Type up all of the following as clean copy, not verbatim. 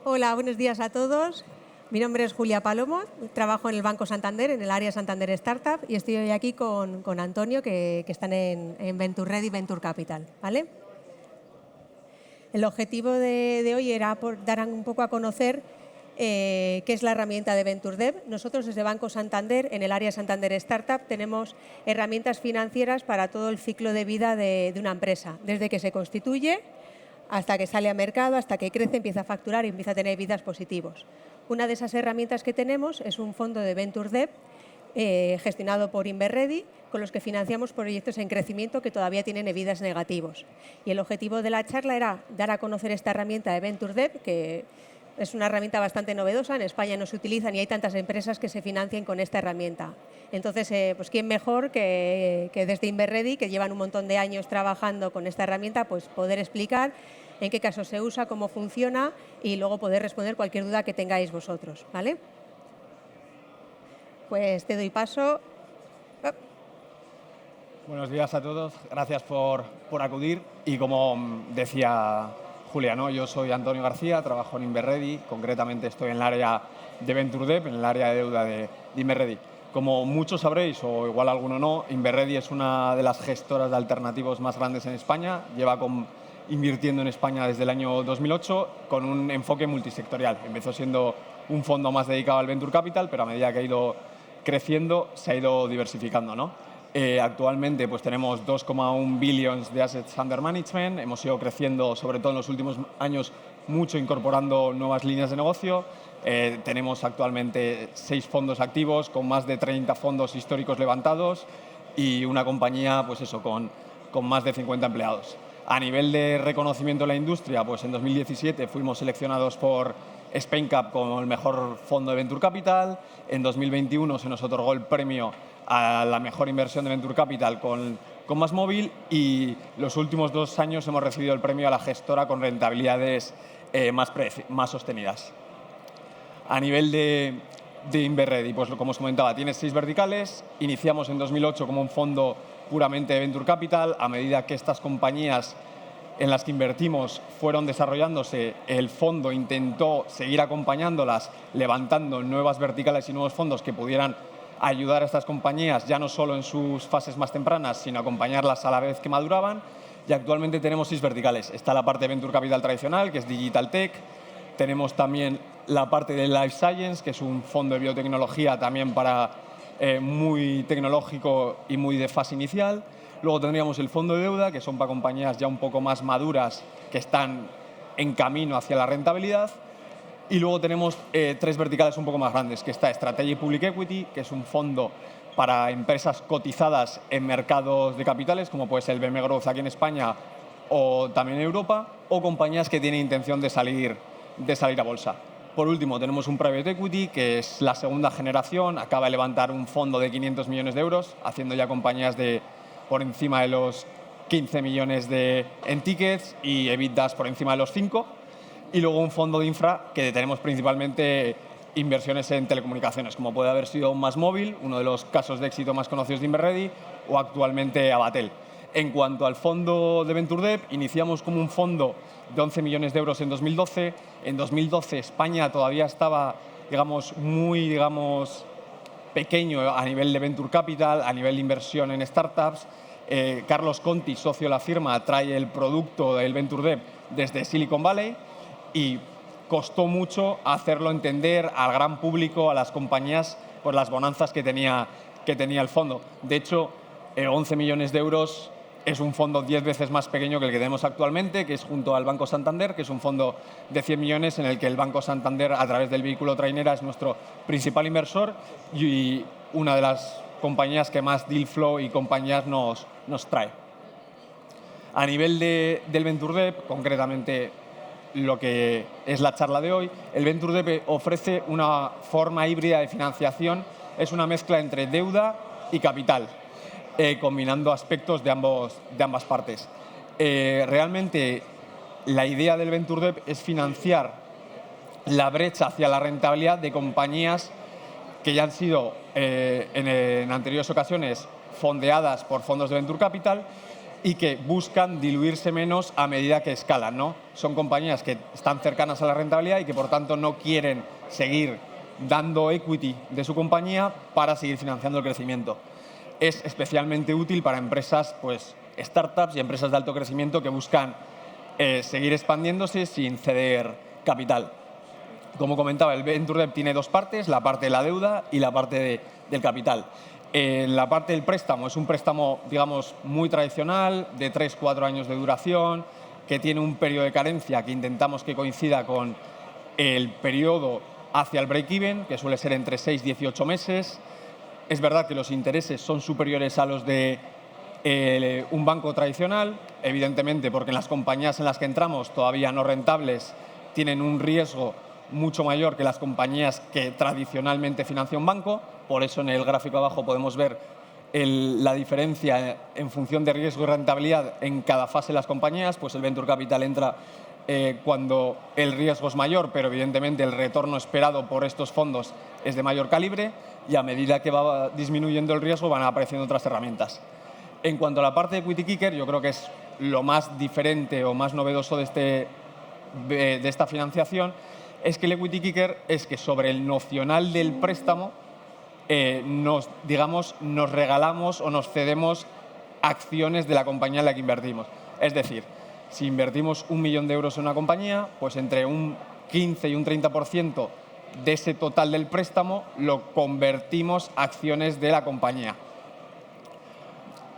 Hola, buenos días a todos. Mi nombre es Julia Palomo, trabajo en el Banco Santander, en el área Santander Startup, y estoy hoy aquí con Antonio, que están en Venture Ready, Venture Capital, ¿vale? El objetivo de hoy era dar un poco a conocer qué es la herramienta de VentureDev. Nosotros desde Banco Santander, en el área Santander Startup, tenemos herramientas financieras para todo el ciclo de vida de una empresa, desde que se constituye hasta que sale a mercado, hasta que crece, empieza a facturar y empieza a tener vidas positivos. Una de esas herramientas que tenemos es un fondo de VentureDev gestionado por Inverready, con los que financiamos proyectos en crecimiento que todavía tienen vidas negativos. Y el objetivo de la charla era dar a conocer esta herramienta de VentureDev, que es una herramienta bastante novedosa, en España no se utiliza ni hay tantas empresas que se financien con esta herramienta. Entonces, pues quién mejor que desde Inverready, que llevan un montón de años trabajando con esta herramienta, pues poder explicar en qué caso se usa, cómo funciona y luego poder responder cualquier duda que tengáis vosotros, ¿vale? Pues te doy paso. Buenos días a todos, gracias por acudir. Y como decía Julia, ¿no? Yo soy Antonio García, trabajo en Inverready, concretamente estoy en el área de VentureDev, en el área de deuda de Inverready. Como muchos sabréis, o igual alguno no, Inverready es una de las gestoras de alternativos más grandes en España, lleva invirtiendo en España desde el año 2008 con un enfoque multisectorial. Empezó siendo un fondo más dedicado al Venture Capital, pero a medida que ha ido creciendo se ha ido diversificando, ¿no? Actualmente pues tenemos 2,1 billions de assets under management, hemos ido creciendo sobre todo en los últimos años mucho incorporando nuevas líneas de negocio. Tenemos actualmente 6 fondos activos con más de 30 fondos históricos levantados y una compañía pues eso, con más de 50 empleados. A nivel de reconocimiento de la industria, pues en 2017 fuimos seleccionados por SpainCap como el mejor fondo de Venture Capital. En 2021 se nos otorgó el premio a la mejor inversión de Venture Capital con MásMóvil y los últimos 2 años hemos recibido el premio a la gestora con rentabilidades más sostenidas. A nivel de Inverready, pues como os comentaba, tiene 6 verticales. Iniciamos en 2008 como un fondo puramente de Venture Capital. A medida que estas compañías en las que invertimos fueron desarrollándose, el fondo intentó seguir acompañándolas, levantando nuevas verticales y nuevos fondos que pudieran ayudar a estas compañías, ya no solo en sus fases más tempranas, sino acompañarlas a la vez que maduraban. Y actualmente tenemos 6 verticales. Está la parte de Venture Capital tradicional, que es Digital Tech. Tenemos también la parte de Life Science, que es un fondo de biotecnología también para muy tecnológico y muy de fase inicial. Luego tendríamos el fondo de deuda, que son para compañías ya un poco más maduras que están en camino hacia la rentabilidad. Y luego tenemos 3 verticales un poco más grandes, que está Strategy Public Equity, que es un fondo para empresas cotizadas en mercados de capitales, como puede ser el BM Growth aquí en España o también en Europa, o compañías que tienen intención de salir a bolsa. Por último, tenemos un Private Equity, que es la segunda generación, acaba de levantar un fondo de 500 millones de euros, haciendo ya compañías de por encima de los 15 millones en tickets y EBITDAs por encima de los 5. Y luego un fondo de infra que tenemos principalmente inversiones en telecomunicaciones, como puede haber sido MásMóvil, uno de los casos de éxito más conocidos de Inverready, o actualmente Avatel. En cuanto al fondo de VentureDev, iniciamos como un fondo de 11 millones de euros en 2012. En 2012 España todavía estaba, muy pequeño a nivel de Venture Capital, a nivel de inversión en startups. Carlos Conti, socio de la firma, trae el producto del VentureDev desde Silicon Valley y costó mucho hacerlo entender al gran público, a las compañías, por las bonanzas que tenía el fondo. De hecho, 11 millones de euros es un fondo 10 veces más pequeño que el que tenemos actualmente, que es junto al Banco Santander, que es un fondo de 100 millones en el que el Banco Santander, a través del vehículo trainera, es nuestro principal inversor y una de las compañías que más deal flow y compañías nos trae. A nivel del VentureDev, concretamente lo que es la charla de hoy, el VentureDev ofrece una forma híbrida de financiación, es una mezcla entre deuda y capital, combinando aspectos de ambas partes. Realmente la idea del VentureDev es financiar la brecha hacia la rentabilidad de compañías que ya han sido en anteriores ocasiones fondeadas por fondos de Venture Capital y que buscan diluirse menos a medida que escalan, ¿no? Son compañías que están cercanas a la rentabilidad y que por tanto no quieren seguir dando equity de su compañía para seguir financiando el crecimiento. Es especialmente útil para empresas, pues, startups y empresas de alto crecimiento que buscan seguir expandiéndose sin ceder capital. Como comentaba, el Venture Debt tiene dos partes, la parte de la deuda y la parte del capital. La parte del préstamo es un préstamo, digamos, muy tradicional, de 3-4 años de duración, que tiene un periodo de carencia que intentamos que coincida con el periodo hacia el break-even, que suele ser entre 6 y 18 meses. Es verdad que los intereses son superiores a los de un banco tradicional, evidentemente porque en las compañías en las que entramos todavía no rentables tienen un riesgo mucho mayor que las compañías que tradicionalmente financia un banco. Por eso en el gráfico abajo podemos ver la diferencia en función de riesgo y rentabilidad en cada fase de las compañías. Pues el Venture Capital entra cuando el riesgo es mayor, pero evidentemente el retorno esperado por estos fondos es de mayor calibre, y a medida que va disminuyendo el riesgo van apareciendo otras herramientas. En cuanto a la parte de Equity Kicker, yo creo que es lo más diferente o más novedoso de esta financiación, es que el Equity Kicker es que sobre el nocional del préstamo nos regalamos o nos cedemos acciones de la compañía en la que invertimos. Es decir, si invertimos 1 millón de euros en una compañía, pues entre un 15 y un 30% de ese total del préstamo lo convertimos a acciones de la compañía.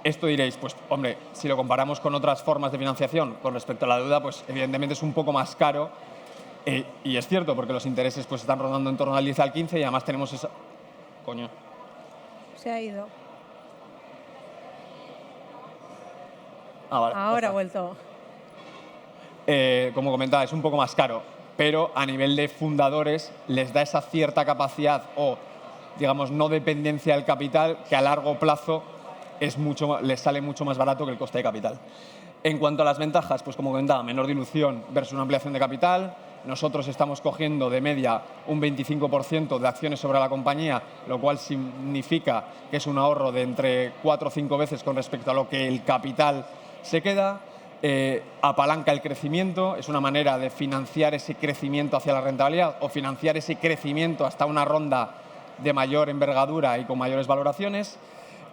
Esto diréis, pues hombre, si lo comparamos con otras formas de financiación con respecto a la deuda, pues evidentemente es un poco más caro. Y es cierto, porque los intereses pues están rondando en torno al 10 al 15 y además tenemos esa... Coño. Se ha ido. Vale, ahora ha vuelto. Como comentaba, es un poco más caro, pero a nivel de fundadores les da esa cierta capacidad o, digamos, no dependencia del capital que a largo plazo les sale mucho más barato que el coste de capital. En cuanto a las ventajas, pues como comentaba, menor dilución versus una ampliación de capital. Nosotros estamos cogiendo de media un 25% de acciones sobre la compañía, lo cual significa que es un ahorro de entre 4 o 5 veces con respecto a lo que el capital se queda. Apalanca el crecimiento, es una manera de financiar ese crecimiento hacia la rentabilidad o financiar ese crecimiento hasta una ronda de mayor envergadura y con mayores valoraciones.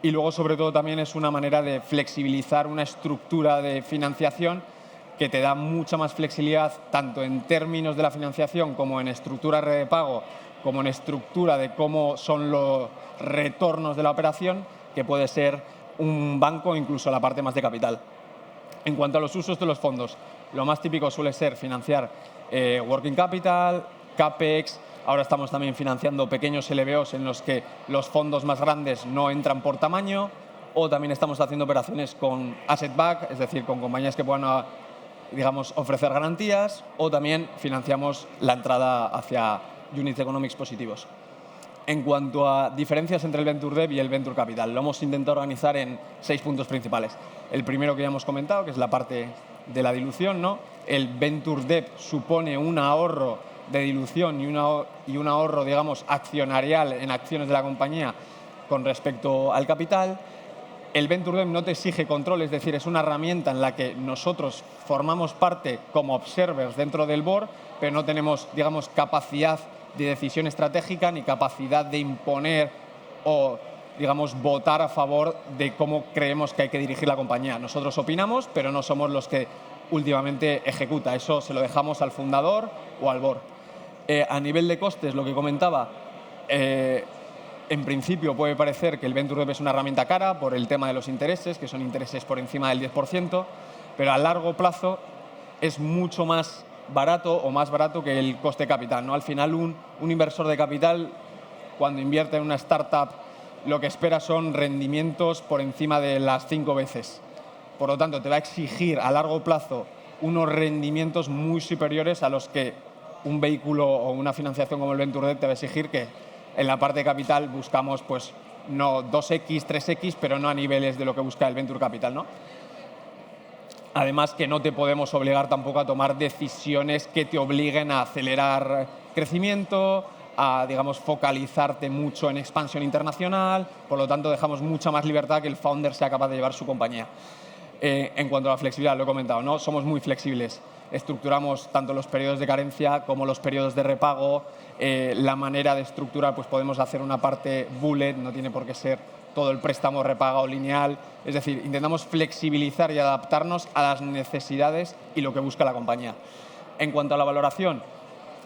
Y luego, sobre todo, también es una manera de flexibilizar una estructura de financiación que te da mucha más flexibilidad, tanto en términos de la financiación como en estructura de pago, como en estructura de cómo son los retornos de la operación, que puede ser un banco o incluso la parte más de capital. En cuanto a los usos de los fondos, lo más típico suele ser financiar working capital, CAPEX. Ahora estamos también financiando pequeños LBOs en los que los fondos más grandes no entran por tamaño, o también estamos haciendo operaciones con asset back, es decir, con compañías que puedan, digamos, ofrecer garantías, o también financiamos la entrada hacia unit economics positivos. En cuanto a diferencias entre el Venture Debt y el Venture Capital, lo hemos intentado organizar en 6 puntos principales. El primero que ya hemos comentado, que es la parte de la dilución, ¿no? El Venture Debt supone un ahorro de dilución y un ahorro, digamos, accionarial en acciones de la compañía con respecto al capital. El Venture Debt no te exige control, es decir, es una herramienta en la que nosotros formamos parte como observers dentro del board, pero no tenemos, digamos, capacidad de decisión estratégica ni capacidad de imponer o, digamos, votar a favor de cómo creemos que hay que dirigir la compañía. Nosotros opinamos, pero no somos los que últimamente ejecuta. Eso se lo dejamos al fundador o al board. A nivel de costes, lo que comentaba, en principio puede parecer que el Venture Debt es una herramienta cara por el tema de los intereses, que son intereses por encima del 10%, pero a largo plazo es mucho más barato o más barato que el coste de capital, ¿no? Al final, un inversor de capital, cuando invierte en una startup, lo que espera son rendimientos por encima de las 5 veces. Por lo tanto, te va a exigir a largo plazo unos rendimientos muy superiores a los que un vehículo o una financiación como el Venture Debt te va a exigir, que en la parte de capital buscamos, pues, no 2x, 3x, pero no a niveles de lo que busca el Venture Capital, ¿no? Además, que no te podemos obligar tampoco a tomar decisiones que te obliguen a acelerar crecimiento, a, digamos, focalizarte mucho en expansión internacional. Por lo tanto, dejamos mucha más libertad que el founder sea capaz de llevar su compañía. En cuanto a la flexibilidad, lo he comentado, ¿no? Somos muy flexibles. Estructuramos tanto los periodos de carencia como los periodos de repago. La manera de estructurar, pues podemos hacer una parte bullet, no tiene por qué ser todo el préstamo repagado lineal. Es decir, intentamos flexibilizar y adaptarnos a las necesidades y lo que busca la compañía. En cuanto a la valoración,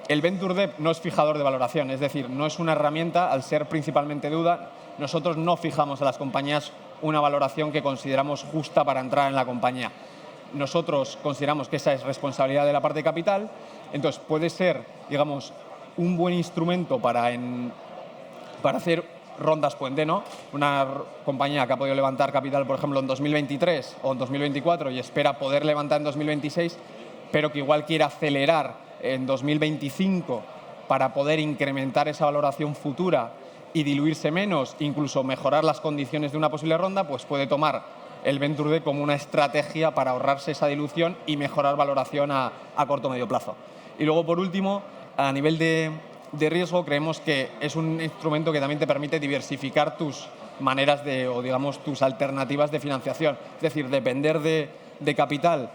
el Venture Debt no es fijador de valoración, es decir, no es una herramienta, al ser principalmente deuda, nosotros no fijamos a las compañías una valoración que consideramos justa para entrar en la compañía. Nosotros consideramos que esa es responsabilidad de la parte de capital, entonces puede ser, digamos, un buen instrumento para hacer rondas puente, ¿no? Una compañía que ha podido levantar capital, por ejemplo, en 2023 o en 2024 y espera poder levantar en 2026, pero que igual quiere acelerar en 2025 para poder incrementar esa valoración futura y diluirse menos, incluso mejorar las condiciones de una posible ronda, pues puede tomar el Venture Debt como una estrategia para ahorrarse esa dilución y mejorar valoración a corto o medio plazo. Y luego, por último, a nivel de riesgo, creemos que es un instrumento que también te permite diversificar tus maneras o digamos, tus alternativas de financiación. Es decir, depender de capital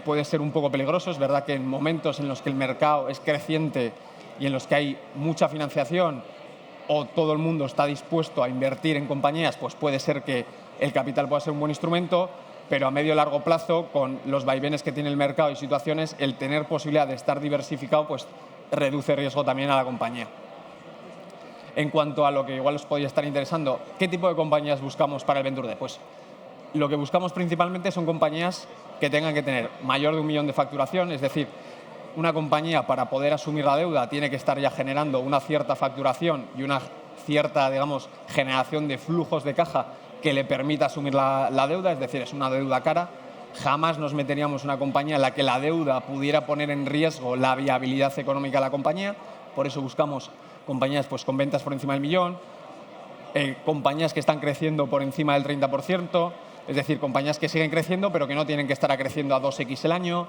puede ser un poco peligroso. Es verdad que en momentos en los que el mercado es creciente y en los que hay mucha financiación o todo el mundo está dispuesto a invertir en compañías, pues puede ser que el capital pueda ser un buen instrumento, pero a medio y largo plazo, con los vaivenes que tiene el mercado y situaciones, el tener posibilidad de estar diversificado, pues reduce riesgo también a la compañía. En cuanto a lo que igual os podría estar interesando, ¿qué tipo de compañías buscamos para el Venture Debt? Pues lo que buscamos principalmente son compañías que tengan que tener mayor de 1 millón de facturación, es decir, una compañía para poder asumir la deuda tiene que estar ya generando una cierta facturación y una cierta, digamos, generación de flujos de caja que le permita asumir la deuda, es decir, es una deuda cara. Jamás nos meteríamos en una compañía en la que la deuda pudiera poner en riesgo la viabilidad económica de la compañía, por eso buscamos compañías pues, con ventas por encima del millón, compañías que están creciendo por encima del 30%, es decir, compañías que siguen creciendo pero que no tienen que estar creciendo a 2x el año,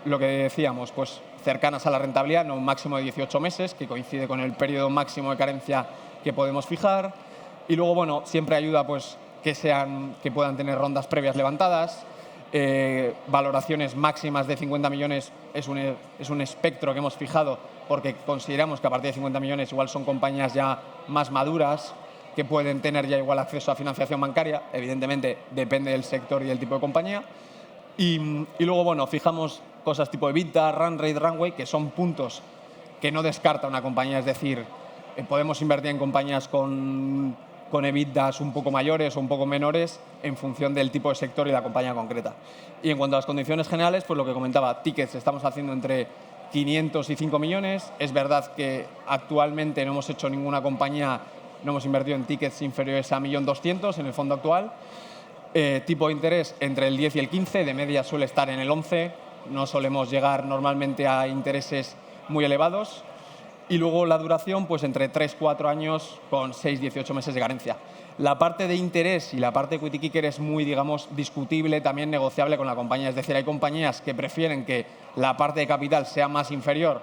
lo que decíamos, pues cercanas a la rentabilidad, no un máximo de 18 meses, que coincide con el periodo máximo de carencia que podemos fijar. Y luego, bueno, siempre ayuda pues, que puedan tener rondas previas levantadas, valoraciones máximas de 50 millones es un espectro que hemos fijado porque consideramos que a partir de 50 millones igual son compañías ya más maduras, que pueden tener ya igual acceso a financiación bancaria, evidentemente depende del sector y del tipo de compañía. Y luego, bueno, fijamos cosas tipo EBITDA, run rate, runway, que son puntos que no descarta una compañía, es decir, podemos invertir en compañías con EBITDAs un poco mayores o un poco menores en función del tipo de sector y la compañía concreta. Y en cuanto a las condiciones generales, pues lo que comentaba, tickets estamos haciendo entre 500 y 5 millones. Es verdad que actualmente no hemos hecho ninguna compañía, no hemos invertido en tickets inferiores a 1.200.000 en el fondo actual. Tipo de interés entre el 10 y el 15, de media suele estar en el 11, no solemos llegar normalmente a intereses muy elevados. Y luego la duración, pues entre 3-4 años con 6-18 meses de carencia. La parte de interés y la parte de equity kicker es muy, digamos, discutible, también negociable con la compañía. Es decir, hay compañías que prefieren que la parte de capital sea más inferior,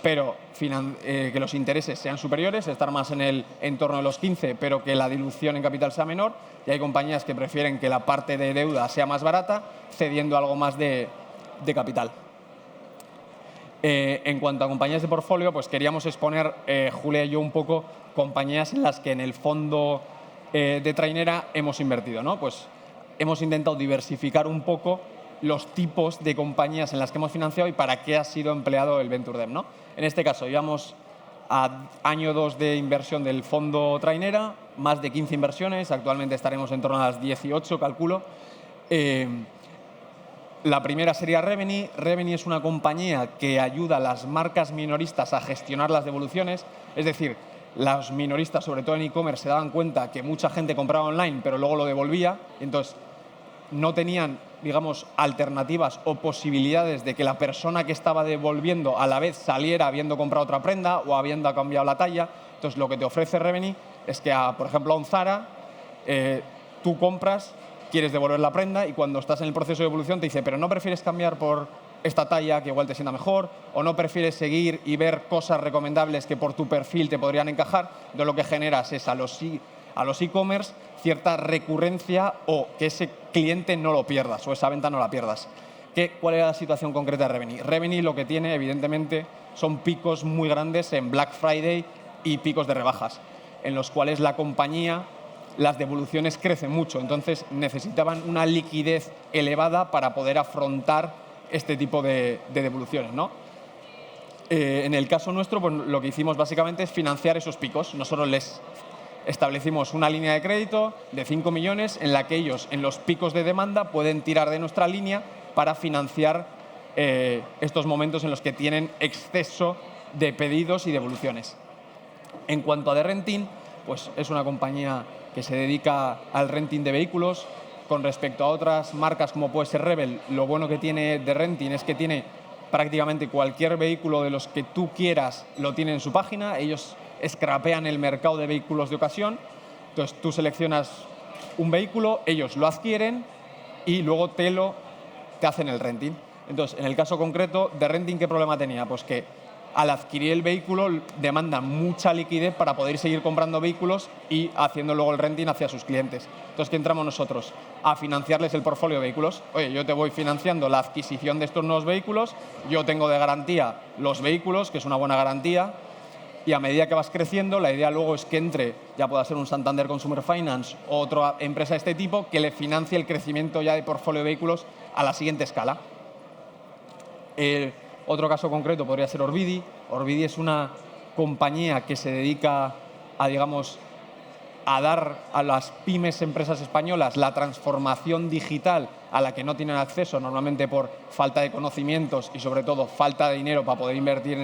pero que los intereses sean superiores, estar más en el entorno de los 15, pero que la dilución en capital sea menor. Y hay compañías que prefieren que la parte de deuda sea más barata, cediendo algo más de capital. En cuanto a compañías de portfolio, pues queríamos exponer, Julia y yo, un poco compañías en las que en el fondo de trainera hemos invertido, ¿no? Pues hemos intentado diversificar un poco los tipos de compañías en las que hemos financiado y para qué ha sido empleado el Venture Debt, ¿no? En este caso, llevamos a año 2 de inversión del fondo trainera, más de 15 inversiones, actualmente estaremos en torno a las 18, calculo. La primera sería Revenue. Revenue es una compañía que ayuda a las marcas minoristas a gestionar las devoluciones. Es decir, los minoristas, sobre todo en e-commerce, se daban cuenta que mucha gente compraba online, pero luego lo devolvía. Entonces, no tenían, digamos, alternativas o posibilidades de que la persona que estaba devolviendo a la vez saliera habiendo comprado otra prenda o habiendo cambiado la talla. Entonces, lo que te ofrece Revenue es que, por ejemplo, a un Zara, tú compras, quieres devolver la prenda y cuando estás en el proceso de devolución te dice, pero ¿no prefieres cambiar por esta talla que igual te sienta mejor? ¿O no prefieres seguir y ver cosas recomendables que por tu perfil te podrían encajar? Entonces lo que generas es a a los e-commerce cierta recurrencia o que ese cliente no lo pierdas o esa venta no la pierdas. ¿Cuál era la situación concreta de Revenue? Revenue lo que tiene, evidentemente, son picos muy grandes en Black Friday y picos de rebajas, en los cuales la compañía, las devoluciones crecen mucho. Entonces, necesitaban una liquidez elevada para poder afrontar este tipo de devoluciones, ¿no? En el caso nuestro, pues, lo que hicimos básicamente es financiar esos picos. Nosotros les establecimos una línea de crédito de 5 millones en la que ellos, en los picos de demanda, pueden tirar de nuestra línea para financiar estos momentos en los que tienen exceso de pedidos y devoluciones. En cuanto a The Renting, pues es una compañía que se dedica al renting de vehículos. Con respecto a otras marcas como puede ser Rebel, lo bueno que tiene The Renting es que tiene prácticamente cualquier vehículo de los que tú quieras lo tiene en su página. Ellos scrapean el mercado de vehículos de ocasión. Entonces tú seleccionas un vehículo, ellos lo adquieren y luego te hacen el renting. Entonces, en el caso concreto, The Renting, ¿qué problema tenía? Pues que al adquirir el vehículo demandan mucha liquidez para poder seguir comprando vehículos y haciendo luego el renting hacia sus clientes. Entonces, ¿qué entramos nosotros? A financiarles el portfolio de vehículos. Oye, yo te voy financiando la adquisición de estos nuevos vehículos, yo tengo de garantía los vehículos, que es una buena garantía, y a medida que vas creciendo, la idea luego es que entre, ya pueda ser un Santander Consumer Finance o otra empresa de este tipo, que le financie el crecimiento ya de portfolio de vehículos a la siguiente escala. Otro caso concreto podría ser Orbidi. Orbidi es una compañía que se dedica a, digamos, a dar a las pymes empresas españolas la transformación digital a la que no tienen acceso, normalmente por falta de conocimientos y sobre todo falta de dinero para poder invertir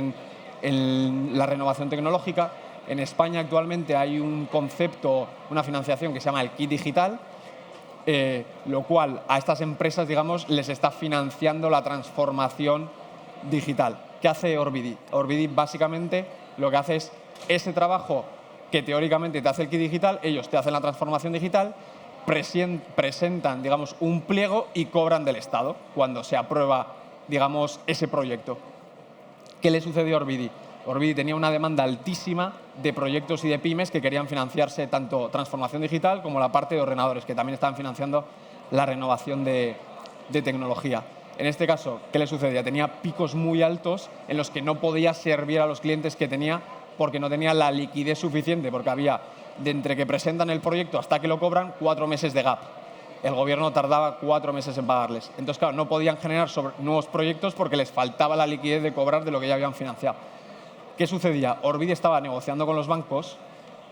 en la renovación tecnológica. En España actualmente hay un concepto, una financiación que se llama el Kit Digital, lo cual a estas empresas, digamos, les está financiando la transformación digital. ¿Qué hace Orbidi? Orbidi básicamente lo que hace es ese trabajo que teóricamente te hace el Kit Digital, ellos te hacen la transformación digital, presentan, digamos, un pliego y cobran del Estado cuando se aprueba, digamos, ese proyecto. ¿Qué le sucedió a Orbidi? Orbidi tenía una demanda altísima de proyectos y de pymes que querían financiarse tanto transformación digital como la parte de ordenadores, que también estaban financiando la renovación de tecnología. En este caso, ¿qué le sucedía? Tenía picos muy altos en los que no podía servir a los clientes que tenía porque no tenía la liquidez suficiente, porque había, de entre que presentan el proyecto hasta que lo cobran, 4 meses de gap. El gobierno tardaba 4 meses en pagarles. Entonces, claro, no podían generar nuevos proyectos porque les faltaba la liquidez de cobrar de lo que ya habían financiado. ¿Qué sucedía? Orbidi estaba negociando con los bancos,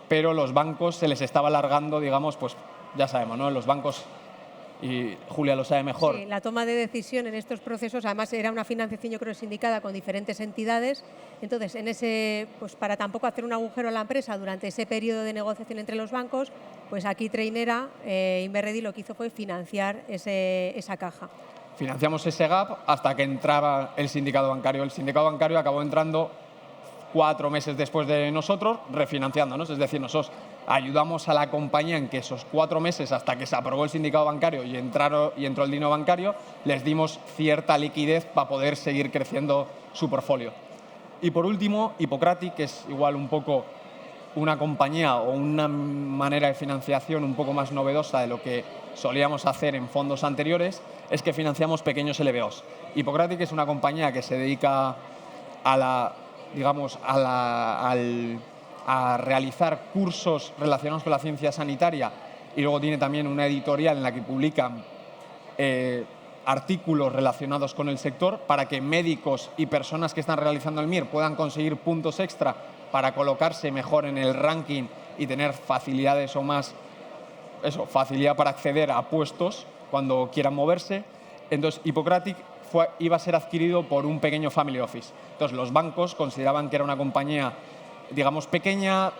pero los bancos se les estaba alargando, digamos, pues ya sabemos, ¿no? Los bancos, y Julia lo sabe mejor. Sí, la toma de decisión en estos procesos, además era una financiación, yo creo, sindicada con diferentes entidades. Entonces, en ese, pues para tampoco hacer un agujero a la empresa durante ese periodo de negociación entre los bancos, pues aquí Trainera, Inverredi, lo que hizo fue financiar esa caja. Financiamos ese gap hasta que entraba el sindicato bancario. El sindicato bancario acabó entrando 4 meses después de nosotros, refinanciándonos. Es decir, nosotros ayudamos a la compañía en que esos 4 meses, hasta que se aprobó el sindicato bancario y entró el dinero bancario, les dimos cierta liquidez para poder seguir creciendo su portfolio. Y por último, Hippocratic, que es igual un poco una compañía o una manera de financiación un poco más novedosa de lo que solíamos hacer en fondos anteriores, es que financiamos pequeños LBOs. Hippocratic es una compañía que se dedica a realizar cursos relacionados con la ciencia sanitaria y luego tiene también una editorial en la que publican artículos relacionados con el sector para que médicos y personas que están realizando el MIR puedan conseguir puntos extra para colocarse mejor en el ranking y tener facilidades o más, facilidad para acceder a puestos cuando quieran moverse. Entonces, Hippocratic iba a ser adquirido por un pequeño family office. Entonces, los bancos consideraban que era una compañía, digamos, pequeña,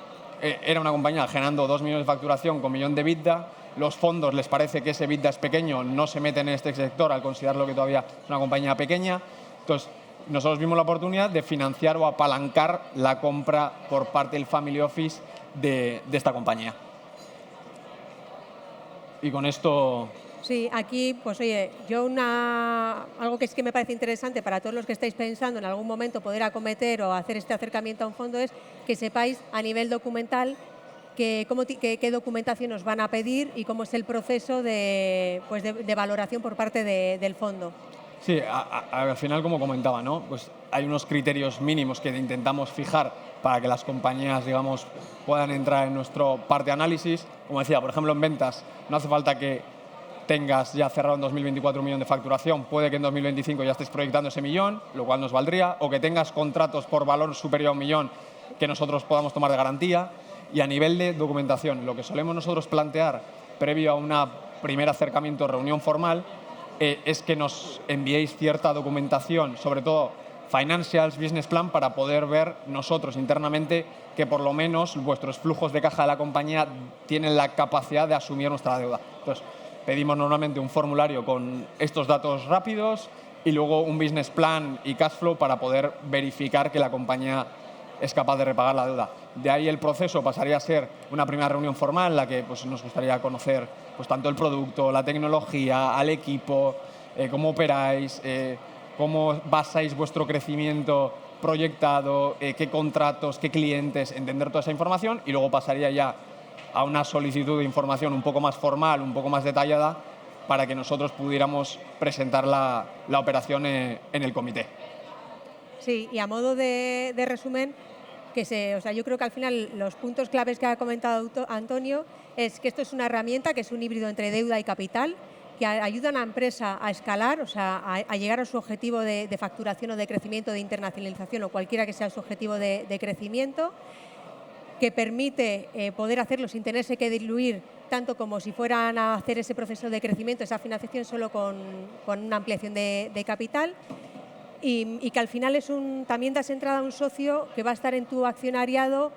era una compañía generando 2 millones de facturación con 1 millón de EBITDA. Los fondos les parece que ese EBITDA es pequeño, no se meten en este sector al considerarlo que todavía es una compañía pequeña. Entonces, nosotros vimos la oportunidad de financiar o apalancar la compra por parte del family office de esta compañía. Y con esto... Sí, aquí, pues oye, algo que es que me parece interesante para todos los que estáis pensando en algún momento poder acometer o hacer este acercamiento a un fondo es que sepáis a nivel documental qué documentación nos van a pedir y cómo es el proceso de valoración por parte del fondo. Sí, al final, como comentaba, ¿no? Pues hay unos criterios mínimos que intentamos fijar para que las compañías, digamos, puedan entrar en nuestro parte de análisis. Como decía, por ejemplo, en ventas, no hace falta que tengas ya cerrado en 2024 1 millón de facturación, puede que en 2025 ya estés proyectando ese millón, lo cual nos valdría, o que tengas contratos por valor superior a 1 millón que nosotros podamos tomar de garantía. Y a nivel de documentación, lo que solemos nosotros plantear previo a un primer acercamiento, reunión formal, es que nos enviéis cierta documentación, sobre todo financials, business plan, para poder ver nosotros internamente que por lo menos vuestros flujos de caja de la compañía tienen la capacidad de asumir nuestra deuda. Entonces, pedimos normalmente un formulario con estos datos rápidos y luego un business plan y cash flow para poder verificar que la compañía es capaz de repagar la deuda. De ahí el proceso pasaría a ser una primera reunión formal en la que pues, nos gustaría conocer pues, tanto el producto, la tecnología, al equipo, cómo operáis, cómo basáis vuestro crecimiento proyectado, qué contratos, qué clientes, entender toda esa información, y luego pasaría ya a una solicitud de información un poco más formal, un poco más detallada, para que nosotros pudiéramos presentar la operación en el comité. Sí, y a modo de resumen, yo creo que al final los puntos claves que ha comentado Antonio es que esto es una herramienta que es un híbrido entre deuda y capital, que ayuda a una empresa a escalar, a llegar a su objetivo de facturación o de crecimiento, de internacionalización o cualquiera que sea su objetivo de crecimiento, que permite poder hacerlo sin tenerse que diluir tanto como si fueran a hacer ese proceso de crecimiento, esa financiación solo con una ampliación de capital. Y que al final también das entrada a un socio que va a estar en tu accionariado,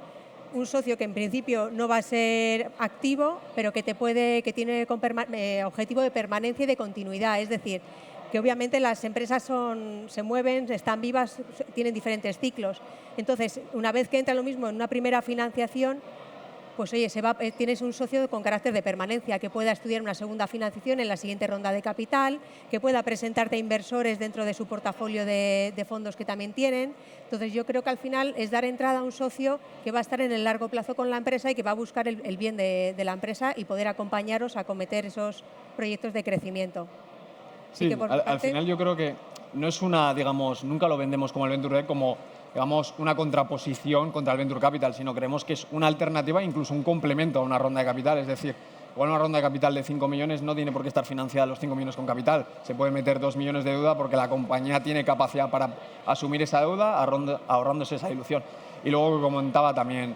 un socio que en principio no va a ser activo, pero que tiene objetivo de permanencia y de continuidad. Es decir, que obviamente las empresas se mueven, están vivas, tienen diferentes ciclos. Entonces, una vez que entra lo mismo en una primera financiación, pues oye, tienes un socio con carácter de permanencia que pueda estudiar una segunda financiación en la siguiente ronda de capital, que pueda presentarte a inversores dentro de su portafolio de fondos que también tienen. Entonces yo creo que al final es dar entrada a un socio que va a estar en el largo plazo con la empresa y que va a buscar el bien de la empresa y poder acompañaros a acometer esos proyectos de crecimiento. Sí, al final yo creo que no es nunca lo vendemos como el Venture Debt como una contraposición contra el Venture Capital, sino creemos que es una alternativa, incluso un complemento a una ronda de capital. Es decir, igual una ronda de capital de 5 millones no tiene por qué estar financiada los 5 millones con capital. Se puede meter 2 millones de deuda porque la compañía tiene capacidad para asumir esa deuda, ahorrándose esa dilución. Y luego, como comentaba también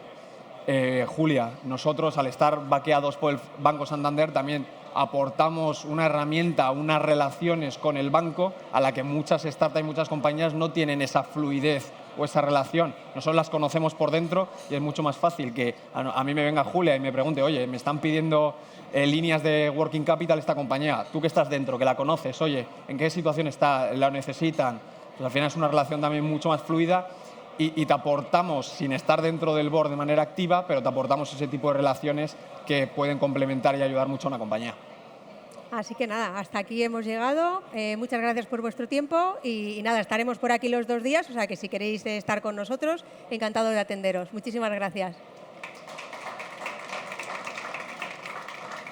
Julia, nosotros al estar baqueados por el Banco Santander también aportamos una herramienta, unas relaciones con el banco a la que muchas startups y muchas compañías no tienen esa fluidez o esa relación. Nosotros las conocemos por dentro y es mucho más fácil que a mí me venga Julia y me pregunte, oye, me están pidiendo líneas de working capital esta compañía, tú que estás dentro, que la conoces, oye, ¿en qué situación está? ¿La necesitan? Pues al final es una relación también mucho más fluida y te aportamos, sin estar dentro del board de manera activa, pero te aportamos ese tipo de relaciones que pueden complementar y ayudar mucho a una compañía. Así que nada, hasta aquí hemos llegado. Muchas gracias por vuestro tiempo y nada, estaremos por aquí los 2 días, o sea que si queréis estar con nosotros, encantado de atenderos. Muchísimas gracias.